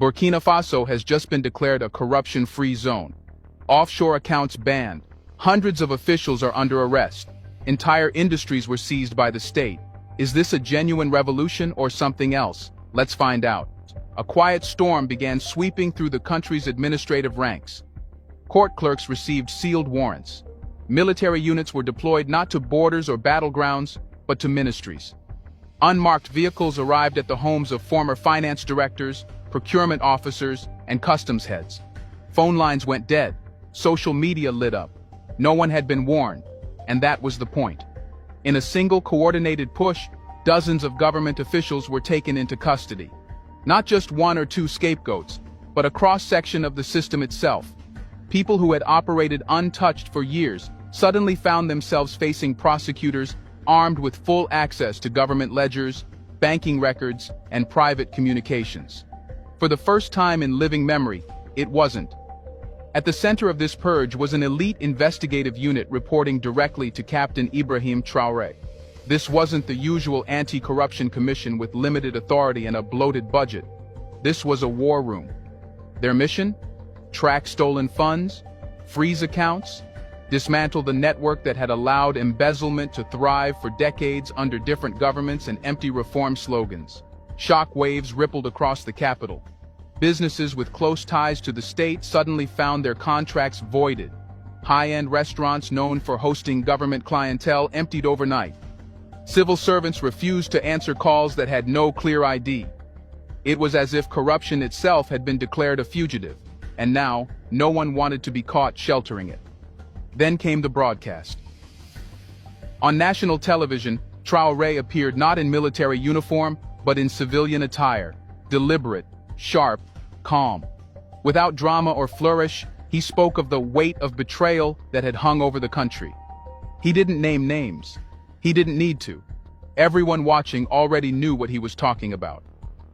Burkina Faso has just been declared a corruption-free zone. Offshore accounts banned. Hundreds of officials are under arrest. Entire industries were seized by the state. Is this a genuine revolution or something else? Let's find out. A quiet storm began sweeping through the country's administrative ranks. Court clerks received sealed warrants. Military units were deployed not to borders or battlegrounds, but to ministries. Unmarked vehicles arrived at the homes of former finance directors, procurement officers, and customs heads. Phone lines went dead. Social media lit up. No one had been warned, and that was the point. In a single coordinated push, dozens of government officials were taken into custody. Not just one or two scapegoats, but a cross-section of the system itself. People who had operated untouched for years suddenly found themselves facing prosecutors armed with full access to government ledgers, banking records, and private communications. For the first time in living memory, it wasn't. At the center of this purge was an elite investigative unit reporting directly to Captain Ibrahim Traore. This wasn't the usual anti-corruption commission with limited authority and a bloated budget. This was a war room. Their mission? Track stolen funds, freeze accounts, dismantle the network that had allowed embezzlement to thrive for decades under different governments and empty reform slogans. Shock waves rippled across the capital. Businesses with close ties to the state suddenly found their contracts voided. High-end restaurants known for hosting government clientele emptied overnight. Civil servants refused to answer calls that had no clear ID. It was as if corruption itself had been declared a fugitive, and now no one wanted to be caught sheltering it. Then came the broadcast. On national television, Traore appeared not in military uniform, but in civilian attire, deliberate, sharp, calm. Without drama or flourish, he spoke of the weight of betrayal that had hung over the country. He didn't name names. He didn't need to. Everyone watching already knew what he was talking about.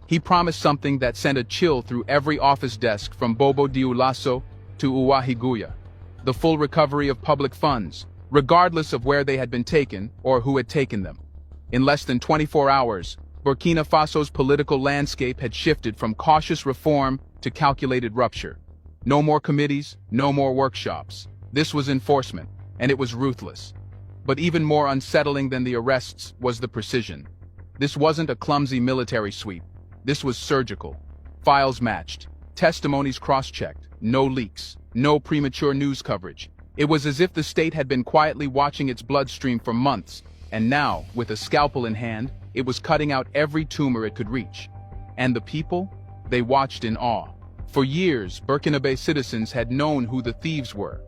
He promised something that sent a chill through every office desk from Bobo Dioulasso to Uwahiguya. The full recovery of public funds, regardless of where they had been taken or who had taken them. In less than 24 hours, Burkina Faso's political landscape had shifted from cautious reform to calculated rupture. No more committees, no more workshops. This was enforcement, and it was ruthless. But even more unsettling than the arrests was the precision. This wasn't a clumsy military sweep. This was surgical. Files matched, testimonies cross-checked, no leaks, no premature news coverage. It was as if the state had been quietly watching its bloodstream for months, and now, with a scalpel in hand, it was cutting out every tumor it could reach. And the people? They watched in awe. For years, Burkinabe citizens had known who the thieves were.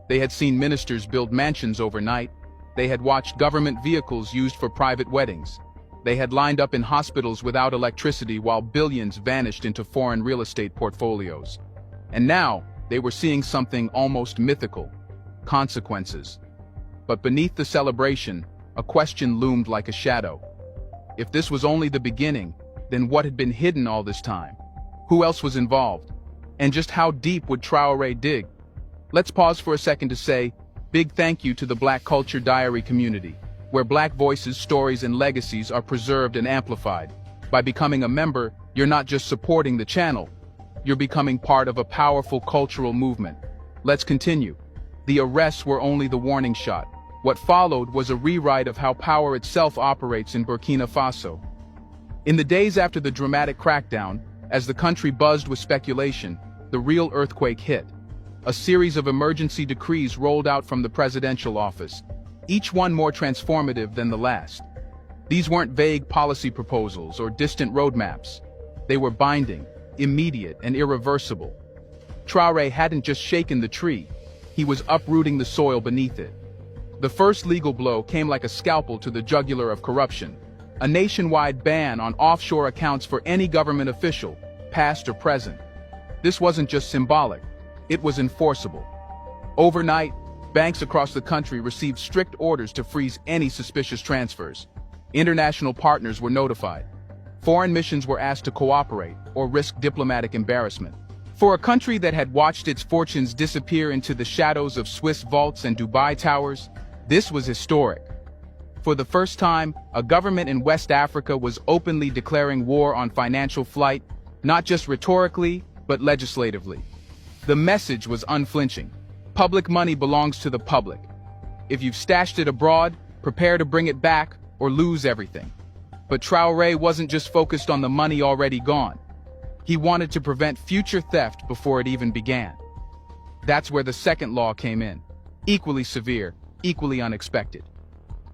They had seen ministers build mansions overnight. They had watched government vehicles used for private weddings. They had lined up in hospitals without electricity while billions vanished into foreign real estate portfolios. And now, they were seeing something almost mythical: consequences. But beneath the celebration, a question loomed like a shadow. If this was only the beginning, then what had been hidden all this time? Who else was involved? And just how deep would Traore dig? Let's pause for a second to say, big thank you to the Black Culture Diary community, where Black voices, stories, and legacies are preserved and amplified. By becoming a member, you're not just supporting the channel, you're becoming part of a powerful cultural movement. Let's continue. The arrests were only the warning shot. What followed was a rewrite of how power itself operates in Burkina Faso. In the days after the dramatic crackdown, as the country buzzed with speculation, the real earthquake hit. A series of emergency decrees rolled out from the presidential office, each one more transformative than the last. These weren't vague policy proposals or distant roadmaps. They were binding, immediate, and irreversible. Traore hadn't just shaken the tree, he was uprooting the soil beneath it. The first legal blow came like a scalpel to the jugular of corruption: a nationwide ban on offshore accounts for any government official, past or present. This wasn't just symbolic, it was enforceable. Overnight, banks across the country received strict orders to freeze any suspicious transfers. International partners were notified. Foreign missions were asked to cooperate or risk diplomatic embarrassment. For a country that had watched its fortunes disappear into the shadows of Swiss vaults and Dubai towers, this was historic. For the first time, a government in West Africa was openly declaring war on financial flight, not just rhetorically, but legislatively. The message was unflinching. Public money belongs to the public. If you've stashed it abroad, prepare to bring it back or lose everything. But Traore wasn't just focused on the money already gone. He wanted to prevent future theft before it even began. That's where the second law came in. Equally severe, equally unexpected.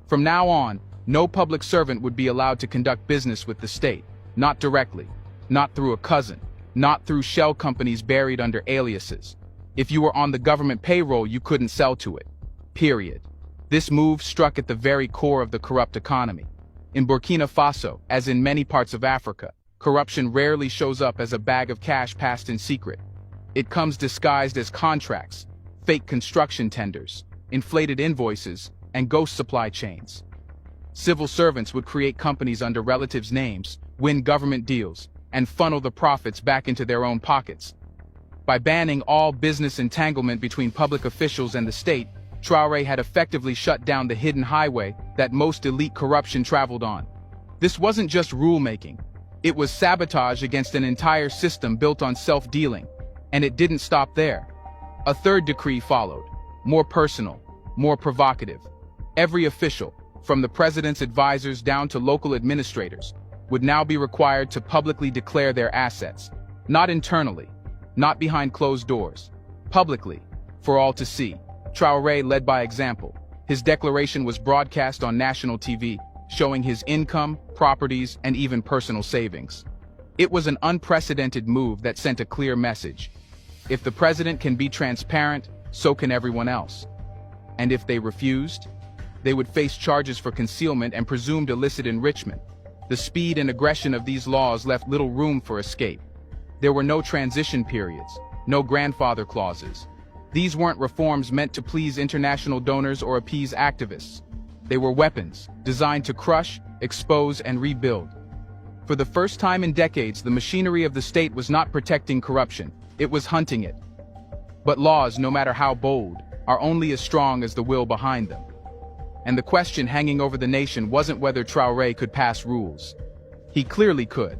From now on, no public servant would be allowed to conduct business with the state, not directly, not through a cousin, not through shell companies buried under aliases. If you were on the government payroll, you couldn't sell to it. Period. This move struck at the very core of the corrupt economy. In Burkina Faso, as in many parts of Africa, corruption rarely shows up as a bag of cash passed in secret. It comes disguised as contracts, fake construction tenders, inflated invoices, and ghost supply chains. Civil servants would create companies under relatives' names, win government deals, and funnel the profits back into their own pockets. By banning all business entanglement between public officials and the state, Traore had effectively shut down the hidden highway that most elite corruption traveled on. This wasn't just rulemaking. It was sabotage against an entire system built on self-dealing. And it didn't stop there. A third decree followed, more personal, more provocative. Every official, from the president's advisors down to local administrators, would now be required to publicly declare their assets. Not internally, not behind closed doors, publicly, for all to see. Traore led by example. His declaration was broadcast on national TV, showing his income, properties, and even personal savings. It was an unprecedented move that sent a clear message. If the president can be transparent, so can everyone else. And if they refused, they would face charges for concealment and presumed illicit enrichment. The speed and aggression of these laws left little room for escape. There were no transition periods, no grandfather clauses. These weren't reforms meant to please international donors or appease activists. They were weapons, designed to crush, expose, and rebuild. For the first time in decades, the machinery of the state was not protecting corruption, it was hunting it. But laws, no matter how bold, are only as strong as the will behind them. And the question hanging over the nation wasn't whether Traore could pass rules. He clearly could.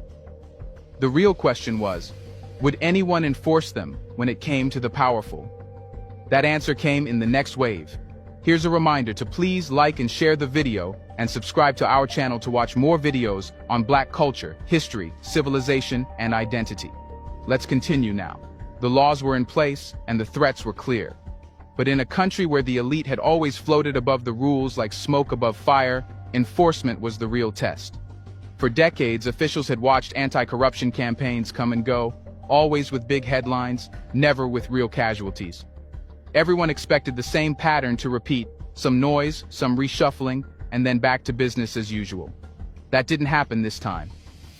The real question was, would anyone enforce them when it came to the powerful? That answer came in the next wave. Here's a reminder to please like and share the video and subscribe to our channel to watch more videos on Black culture, history, civilization, and identity. Let's continue now. The laws were in place and the threats were clear. But in a country where the elite had always floated above the rules like smoke above fire, enforcement was the real test. For decades, officials had watched anti-corruption campaigns come and go, always with big headlines, never with real casualties. Everyone expected the same pattern to repeat, some noise, some reshuffling, and then back to business as usual. That didn't happen this time.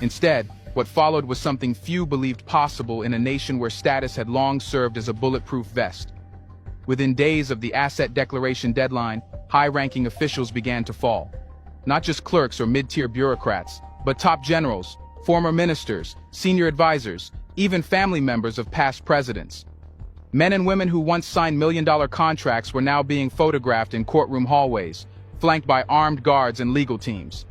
Instead, what followed was something few believed possible in a nation where status had long served as a bulletproof vest. Within days of the asset declaration deadline, high-ranking officials began to fall. Not just clerks or mid-tier bureaucrats, but top generals, former ministers, senior advisors, even family members of past presidents. Men and women who once signed million-dollar contracts were now being photographed in courtroom hallways, flanked by armed guards and legal teams.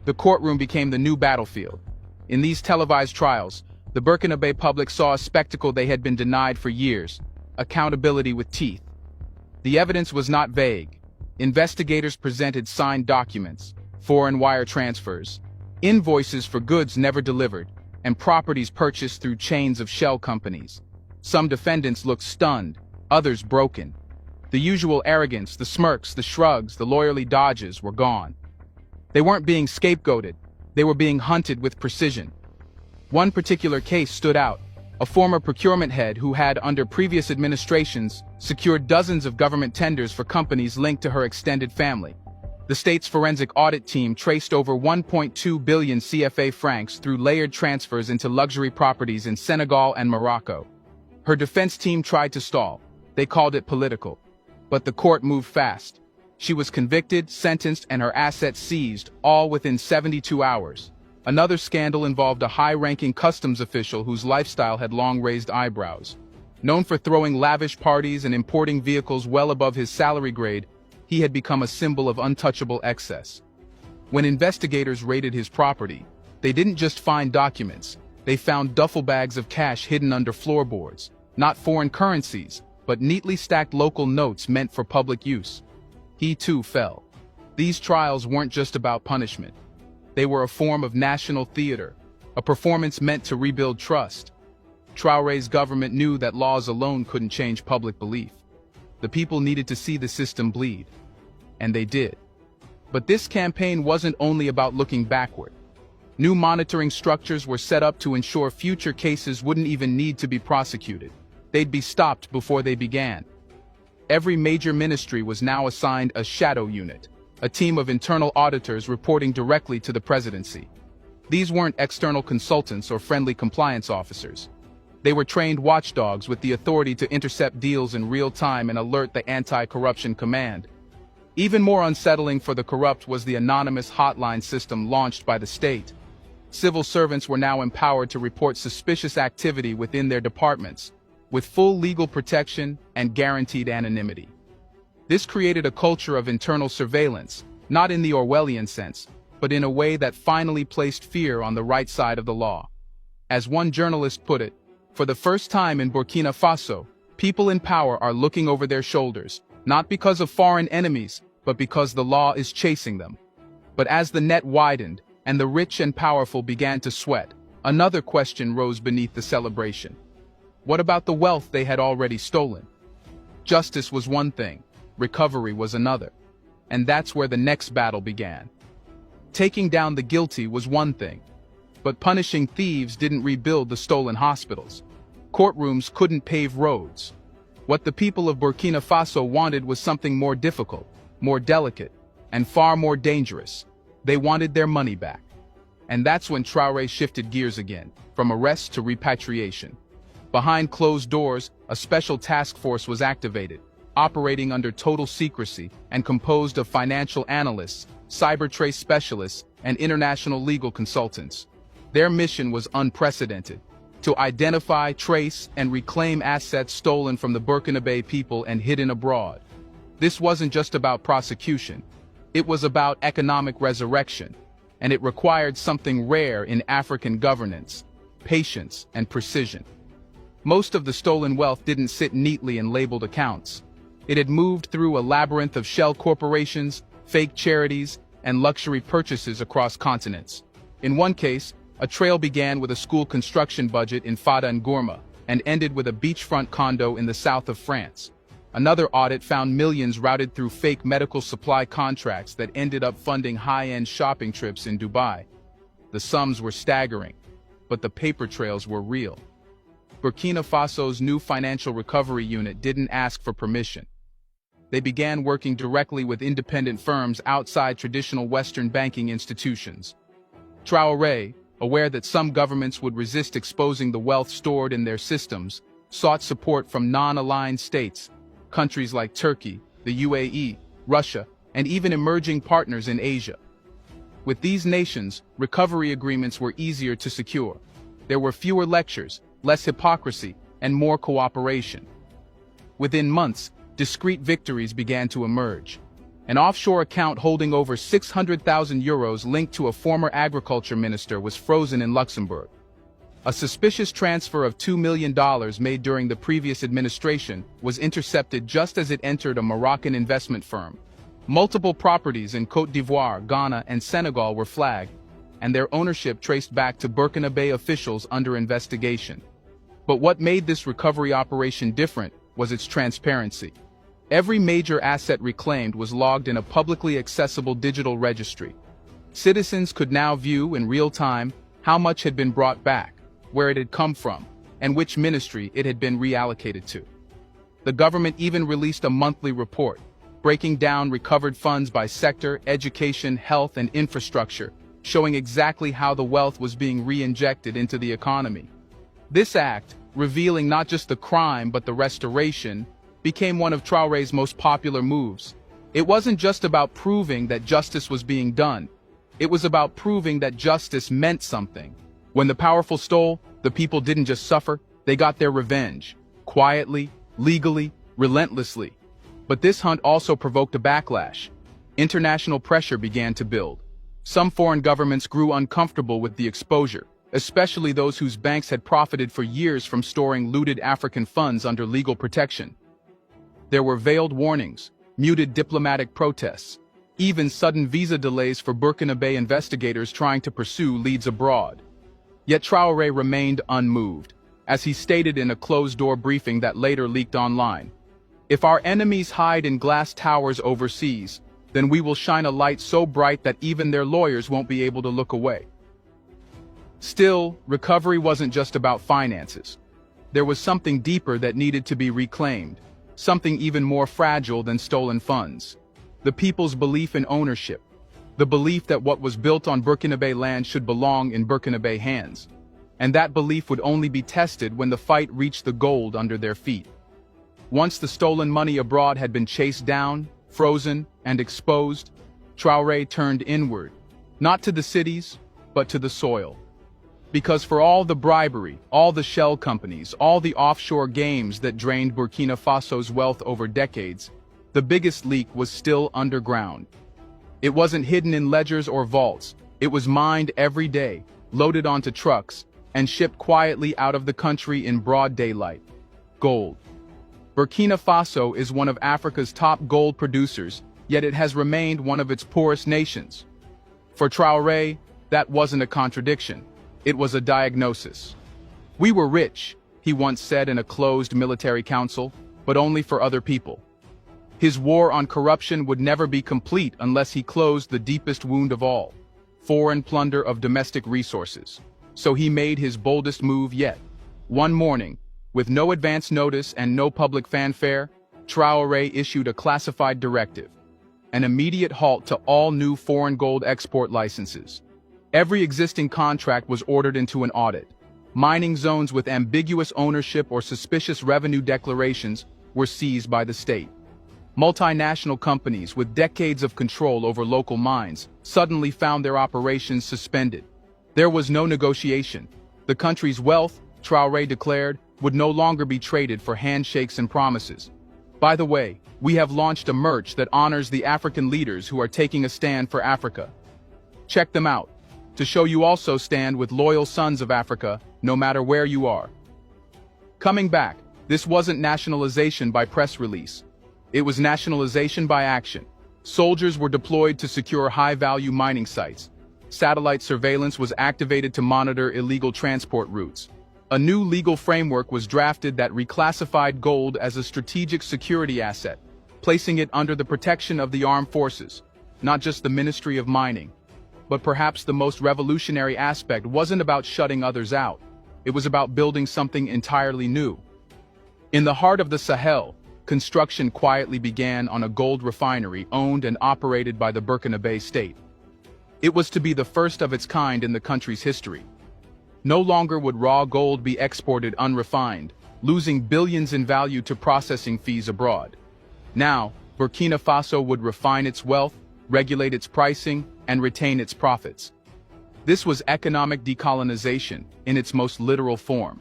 The courtroom became the new battlefield. In these televised trials, the Burkina Faso public saw a spectacle they had been denied for years: accountability with teeth. The evidence was not vague. Investigators presented signed documents, foreign wire transfers, invoices for goods never delivered, and properties purchased through chains of shell companies. Some defendants looked stunned, others broken. The usual arrogance, the smirks, the shrugs, the lawyerly dodges were gone. They weren't being scapegoated, they were being hunted with precision. One particular case stood out: a former procurement head who had, under previous administrations, secured dozens of government tenders for companies linked to her extended family. The state's forensic audit team traced over 1.2 billion CFA francs through layered transfers into luxury properties in Senegal and Morocco. Her defense team tried to stall. They called it political. But the court moved fast. She was convicted, sentenced, and her assets seized, all within 72 hours. Another scandal involved a high-ranking customs official whose lifestyle had long raised eyebrows. Known for throwing lavish parties and importing vehicles well above his salary grade, he had become a symbol of untouchable excess. When investigators raided his property, they didn't just find documents, They found duffel bags of cash hidden under floorboards, not foreign currencies, but neatly stacked local notes meant for public use. He too fell. These trials weren't just about punishment. They were a form of national theater, a performance meant to rebuild trust. Traore's government knew that laws alone couldn't change public belief. The people needed to see the system bleed. And they did. But this campaign wasn't only about looking backward. New monitoring structures were set up to ensure future cases wouldn't even need to be prosecuted. They'd be stopped before they began. Every major ministry was now assigned a shadow unit, a team of internal auditors reporting directly to the presidency. These weren't external consultants or friendly compliance officers. They were trained watchdogs with the authority to intercept deals in real time and alert the anti-corruption command. Even more unsettling for the corrupt was the anonymous hotline system launched by the state. Civil servants were now empowered to report suspicious activity within their departments, with full legal protection and guaranteed anonymity. This created a culture of internal surveillance, not in the Orwellian sense, but in a way that finally placed fear on the right side of the law. As one journalist put it, for the first time in Burkina Faso, people in power are looking over their shoulders, not because of foreign enemies, but because the law is chasing them. But as the net widened, and the rich and powerful began to sweat, another question rose beneath the celebration. What about the wealth they had already stolen? Justice was one thing, recovery was another. And that's where the next battle began. Taking down the guilty was one thing, but punishing thieves didn't rebuild the stolen hospitals. Courtrooms couldn't pave roads. What the people of Burkina Faso wanted was something more difficult, more delicate, and far more dangerous. They wanted their money back. And that's when Traore shifted gears again, from arrest to repatriation. Behind closed doors, a special task force was activated, operating under total secrecy and composed of financial analysts, cyber trace specialists, and international legal consultants. Their mission was unprecedented: to identify, trace, and reclaim assets stolen from the Burkinabe people and hidden abroad. This wasn't just about prosecution. It was about economic resurrection, and it required something rare in African governance: patience and precision. Most of the stolen wealth didn't sit neatly in labeled accounts. It had moved through a labyrinth of shell corporations, fake charities, and luxury purchases across continents. In one case, a trail began with a school construction budget in Fada and Gourma, and ended with a beachfront condo in the south of France. Another audit found millions routed through fake medical supply contracts that ended up funding high-end shopping trips in Dubai. The sums were staggering, but the paper trails were real. Burkina Faso's new financial recovery unit didn't ask for permission. They began working directly with independent firms outside traditional Western banking institutions. Traore, aware that some governments would resist exposing the wealth stored in their systems, sought support from non-aligned states, countries like Turkey, the UAE, Russia, and even emerging partners in Asia. With these nations, recovery agreements were easier to secure. There were fewer lectures, less hypocrisy, and more cooperation. Within months, discrete victories began to emerge. An offshore account holding over 600,000 euros linked to a former agriculture minister was frozen in Luxembourg. A suspicious transfer of $2 million made during the previous administration was intercepted just as it entered a Moroccan investment firm. Multiple properties in Côte d'Ivoire, Ghana, and Senegal were flagged, and their ownership traced back to Burkinabe officials under investigation. But what made this recovery operation different was its transparency. Every major asset reclaimed was logged in a publicly accessible digital registry. Citizens could now view in real time how much had been brought back, where it had come from, and which ministry it had been reallocated to. The government even released a monthly report, breaking down recovered funds by sector, education, health, and infrastructure, showing exactly how the wealth was being re-injected into the economy. This act, revealing not just the crime but the restoration, became one of Traore's most popular moves. It wasn't just about proving that justice was being done. It was about proving that justice meant something. When the powerful stole, the people didn't just suffer, they got their revenge. Quietly, legally, relentlessly. But this hunt also provoked a backlash. International pressure began to build. Some foreign governments grew uncomfortable with the exposure. especially those whose banks had profited for years from storing looted African funds under legal protection. There were veiled warnings, muted diplomatic protests, even sudden visa delays for Burkina Faso investigators trying to pursue leads abroad. Yet Traore remained unmoved, as he stated in a closed-door briefing that later leaked online. "If our enemies hide in glass towers overseas, then we will shine a light so bright that even their lawyers won't be able to look away." Still, recovery wasn't just about finances. There was something deeper that needed to be reclaimed, something even more fragile than stolen funds. The people's belief in ownership, the belief that what was built on Burkina Faso land should belong in Burkina Faso hands. And that belief would only be tested when the fight reached the gold under their feet. Once the stolen money abroad had been chased down, frozen, and exposed, Traore turned inward, not to the cities, but to the soil. Because for all the bribery, all the shell companies, all the offshore games that drained Burkina Faso's wealth over decades, the biggest leak was still underground. It wasn't hidden in ledgers or vaults, it was mined every day, loaded onto trucks, and shipped quietly out of the country in broad daylight. Gold. Burkina Faso is one of Africa's top gold producers, yet it has remained one of its poorest nations. For Traore, that wasn't a contradiction. It was a diagnosis. "We were rich," he once said in a closed military council, "but only for other people." His war on corruption would never be complete unless he closed the deepest wound of all, foreign plunder of domestic resources. So he made his boldest move yet. One morning, with no advance notice and no public fanfare, Traore issued a classified directive, an immediate halt to all new foreign gold export licenses. Every existing contract was ordered into an audit. Mining zones with ambiguous ownership or suspicious revenue declarations were seized by the state. Multinational companies with decades of control over local mines suddenly found their operations suspended. There was no negotiation. The country's wealth, Traore declared, would no longer be traded for handshakes and promises. "By the way, we have launched a merch that honors the African leaders who are taking a stand for Africa. Check them out, to show you also stand with loyal sons of Africa, no matter where you are." Coming back, this wasn't nationalization by press release. It was nationalization by action. Soldiers were deployed to secure high-value mining sites. Satellite surveillance was activated to monitor illegal transport routes. A new legal framework was drafted that reclassified gold as a strategic security asset, placing it under the protection of the armed forces, not just the Ministry of Mining. But perhaps the most revolutionary aspect wasn't about shutting others out. It was about building something entirely new. In the heart of the Sahel, construction quietly began on a gold refinery owned and operated by the Burkina Faso state. It was to be the first of its kind in the country's history. No longer would raw gold be exported unrefined, losing billions in value to processing fees abroad. Now, Burkina Faso would refine its wealth, regulate its pricing, and retain its profits. This was economic decolonization in its most literal form.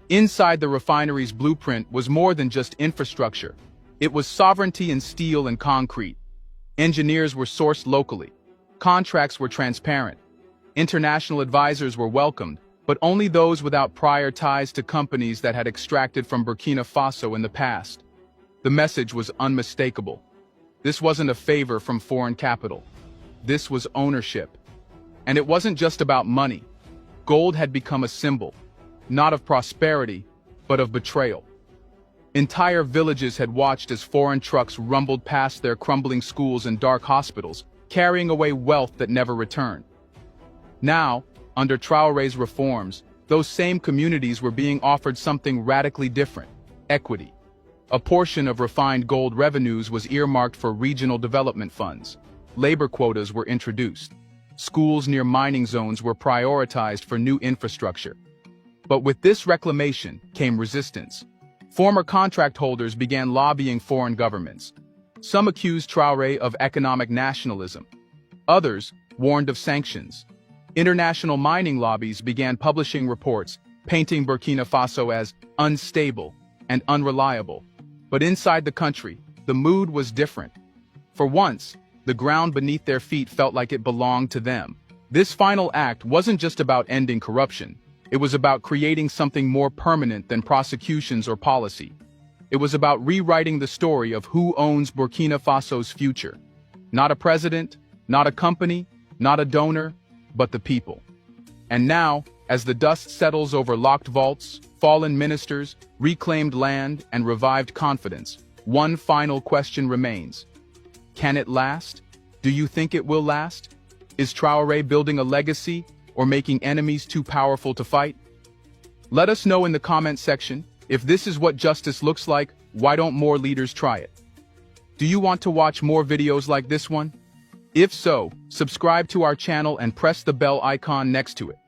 Inside the refinery's blueprint was more than just infrastructure. It was sovereignty in steel and concrete. Engineers were sourced locally. Contracts were transparent. International advisors were welcomed, but only those without prior ties to companies that had extracted from Burkina Faso in the past. The message was unmistakable. This wasn't a favor from foreign capital. This was ownership. And it wasn't just about money. Gold had become a symbol, not of prosperity, but of betrayal. Entire villages had watched as foreign trucks rumbled past their crumbling schools and dark hospitals, carrying away wealth that never returned. Now, under Traore's reforms, those same communities were being offered something radically different: equity. A portion of refined gold revenues was earmarked for regional development funds. Labor quotas were introduced. Schools near mining zones were prioritized for new infrastructure. But with this reclamation came resistance. Former contract holders began lobbying foreign governments. Some accused Traore of economic nationalism. Others warned of sanctions. International mining lobbies began publishing reports, painting Burkina Faso as unstable and unreliable. But inside the country, the mood was different. For once, the ground beneath their feet felt like it belonged to them. This final act wasn't just about ending corruption. It was about creating something more permanent than prosecutions or policy. It was about rewriting the story of who owns Burkina Faso's future. Not a president, not a company, not a donor, but the people. And now, as the dust settles over locked vaults, fallen ministers, reclaimed land, and revived confidence, one final question remains. Can it last? Do you think it will last? Is Traore building a legacy or making enemies too powerful to fight? Let us know in the comment section. If this is what justice looks like, why don't more leaders try it? Do you want to watch more videos like this one? If so, subscribe to our channel and press the bell icon next to it.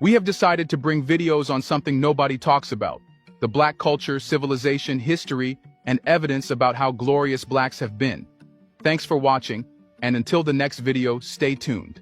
We have decided to bring videos on something nobody talks about: the Black culture, civilization, history, and evidence about how glorious Blacks have been. Thanks for watching, and until the next video, stay tuned.